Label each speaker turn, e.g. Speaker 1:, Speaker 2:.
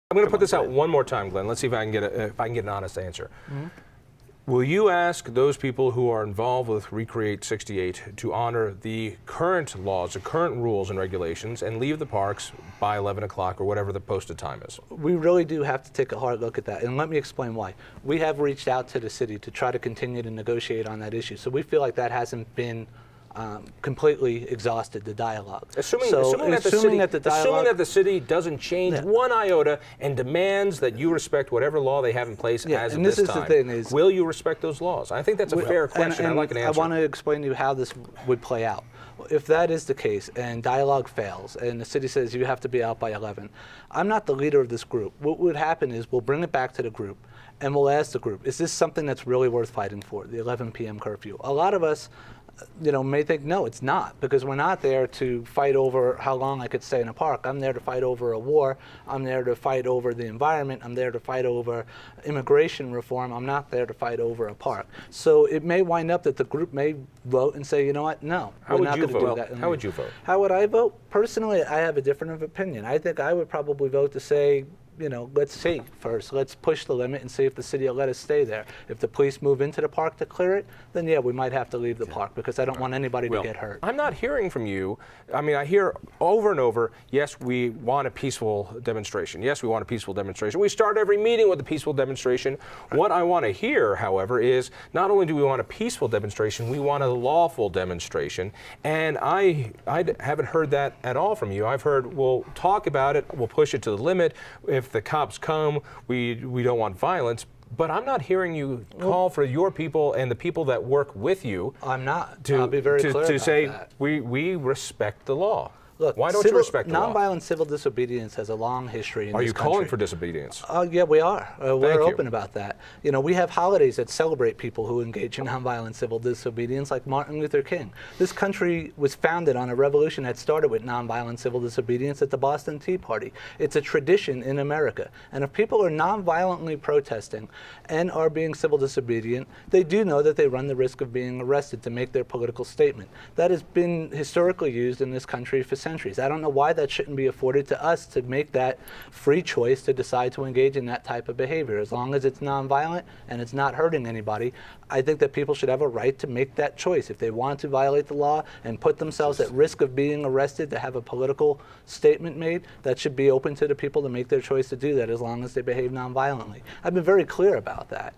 Speaker 1: I'm going to put this out one more time, Glenn. Let's see if I can get an honest answer. Mm-hmm. Will you ask those people who are involved with Recreate 68 to honor the current laws, the current rules and regulations, and leave the parks by 11 o'clock or whatever the posted time is?
Speaker 2: We really do have to take a hard look at that, and let me explain why. We have reached out to the city to try to continue to negotiate on that issue, so we feel like that hasn't been completely exhausted the dialogue.
Speaker 1: Assuming that the city doesn't change one iota and demands that you respect whatever law they have in place as of this time, will you respect those laws? I think that's a fair question. I'd like an answer.
Speaker 2: I want to explain to you how this would play out. If that is the case and dialogue fails and the city says you have to be out by 11, I'm not the leader of this group. What would happen is we'll bring it back to the group and we'll ask the group, is this something that's really worth fighting for, the 11 p.m. curfew? A lot of us may think, no, it's not, because we're not there to fight over how long I could stay in a park. I'm there to fight over a war. I'm there to fight over the environment. I'm there to fight over immigration reform. I'm not there to fight over a park. So it may wind up that the group may vote and say, you know what, no, we're not going to do that.
Speaker 1: How would you vote?
Speaker 2: How would I vote? Personally, I have a different opinion. I think I would probably vote to say, let's see first. Let's push the limit and see if the city will let us stay there. If the police move into the park to clear it, then yeah, we might have to leave the park because I don't want anybody to get hurt.
Speaker 1: I'm not hearing from you. I mean, I hear over and over, yes, we want a peaceful demonstration. Yes, we want a peaceful demonstration. We start every meeting with a peaceful demonstration. Right. What I want to hear, however, is not only do we want a peaceful demonstration, we want a lawful demonstration. And I haven't heard that at all from you. I've heard, we'll talk about it, we'll push it to the limit. If the cops come, we don't want violence, but I'm not hearing you call for your people and the people that work with you.
Speaker 2: I'm not. I'll be very clear about
Speaker 1: say
Speaker 2: that.
Speaker 1: we respect the law.
Speaker 2: Look,
Speaker 1: why don't you respect the law?
Speaker 2: Nonviolent civil disobedience has a long history in this country.
Speaker 1: Are you calling for disobedience?
Speaker 2: Yeah, we are. We're open about that. We have holidays that celebrate people who engage in nonviolent civil disobedience, like Martin Luther King. This country was founded on a revolution that started with nonviolent civil disobedience at the Boston Tea Party. It's a tradition in America. And if people are nonviolently protesting and are being civil disobedient, they do know that they run the risk of being arrested to make their political statement. That has been historically used in this country for centuries. I don't know why that shouldn't be afforded to us to make that free choice to decide to engage in that type of behavior. As long as it's nonviolent and it's not hurting anybody, I think that people should have a right to make that choice. If they want to violate the law and put themselves at risk of being arrested to have a political statement made, that should be open to the people to make their choice to do that as long as they behave nonviolently. I've been very clear about that.